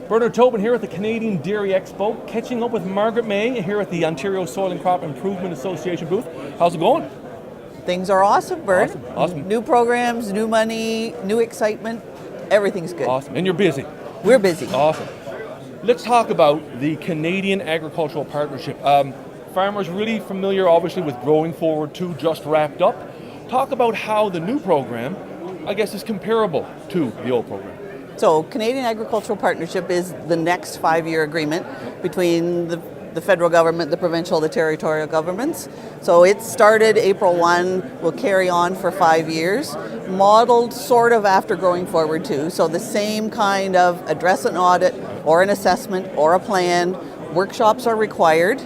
Bernard Tobin here at the Canadian Dairy Expo, catching up with Margaret May here at the Ontario Soil and Crop Improvement Association booth. How's it going? Things are awesome, Bert. Awesome. New programs, new money, new excitement. Everything's good. Awesome. And you're busy. We're busy. Awesome. Let's talk about the Canadian Agricultural Partnership. Farmers really familiar, obviously, with Growing Forward 2 just wrapped up. Talk about how the new program, I guess, is comparable to the old program. So, Canadian Agricultural Partnership is the next 5-year agreement between the federal government, the provincial, the territorial governments. So it started April 1, will carry on for 5 years, modeled sort of after Growing Forward 2. So the same kind of address an audit or an assessment or a plan. Workshops are required.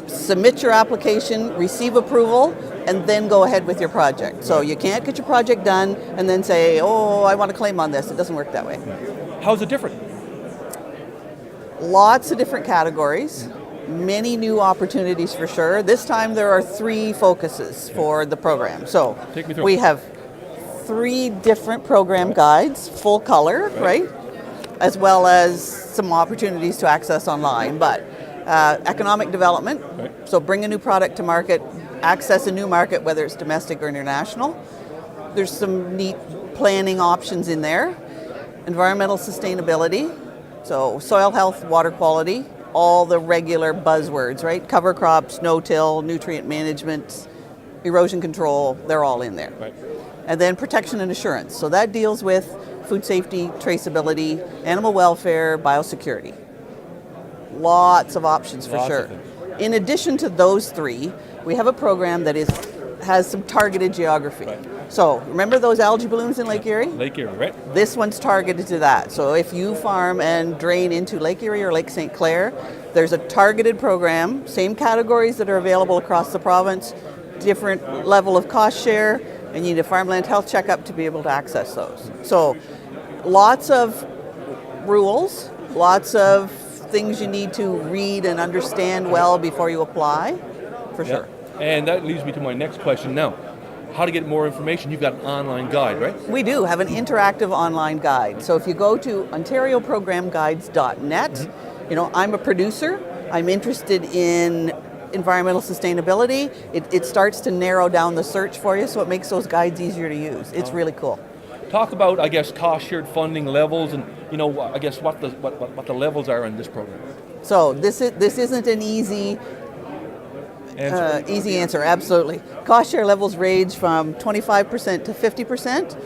Submit your application, receive approval, and then go ahead with your project. So you can't get your project done and then say, oh, I want to claim on this. It doesn't work that way. How's it different? Lots of different categories, many new opportunities for sure. This time there are 3 focuses for the program. So Take me through. We have 3 different program guides, full color, right? As well as some opportunities to access online. But economic development, so bring a new product to market, access a new market, whether it's domestic or international. There's some neat planning options in there. Environmental sustainability, so soil health, water quality, all the regular buzzwords, right? Cover crops, no-till, nutrient management, erosion control, they're all in there. Right. And then protection and assurance. So that deals with food safety, traceability, animal welfare, biosecurity. Lots of options for sure. In addition to those 3, we have a program that has some targeted geography. Right. So remember those algae blooms in Lake Erie? Lake Erie, right? This one's targeted to that. So if you farm and drain into Lake Erie or Lake St. Clair, there's a targeted program, same categories that are available across the province, different level of cost share, and you need a farmland health checkup to be able to access those. So lots of rules, lots of things you need to read and understand well before you apply, for sure. And that leads me to my next question now. How to get more information? You've got an online guide, right? We do have an interactive online guide. So if you go to ontarioprogramguides.net, I'm a producer. I'm interested in environmental sustainability. It starts to narrow down the search for you, so it makes those guides easier to use. It's really cool. Talk about, I guess, cost-shared funding levels, and I guess what the levels are in this program. So this isn't an easy answer, absolutely. Cost share levels range from 25% to 50%.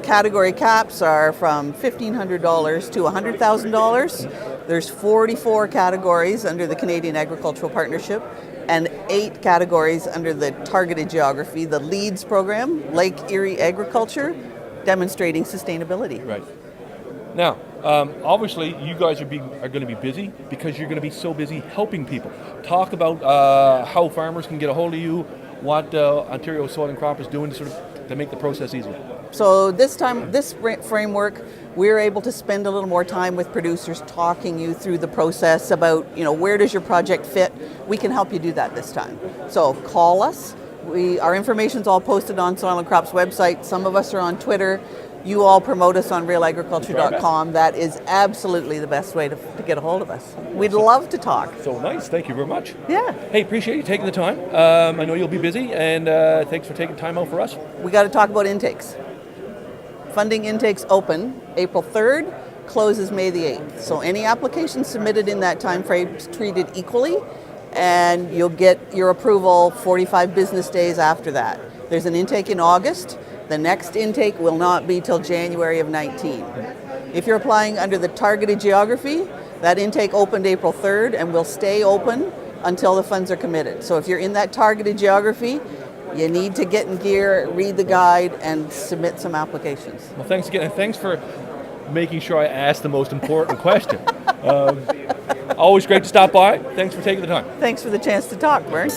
Category caps are from $1,500 to $100,000. There's 44 categories under the Canadian Agricultural Partnership and 8 categories under the targeted geography, the LEADS program, Lake Erie Agriculture, demonstrating sustainability. Right. Now, obviously, you guys are going to be busy because you're going to be so busy helping people. Talk about how farmers can get a hold of you, what Ontario Soil and Crop is doing to make the process easier. So this framework, we're able to spend a little more time with producers talking you through the process about, where does your project fit? We can help you do that this time. So call us. Our information's all posted on Soil and Crop's website. Some of us are on Twitter. You all promote us on RealAgriculture.com. That is absolutely the best way to get a hold of us. We'd love to talk. So nice. Thank you very much. Yeah. Hey, appreciate you taking the time. I know you'll be busy, and thanks for taking time out for us. We got to talk about intakes. Funding intakes open April 3rd, closes May the 8th. So any application submitted in that time frame is treated equally, and you'll get your approval 45 business days after that. There's an intake in August. The next intake will not be till January of 19. If you're applying under the targeted geography, that intake opened April 3rd and will stay open until the funds are committed. So if you're in that targeted geography, you need to get in gear, read the guide, and submit some applications. Well, thanks again, and thanks for making sure I asked the most important question. Always great to stop by. Thanks for taking the time. Thanks for the chance to talk, Vern.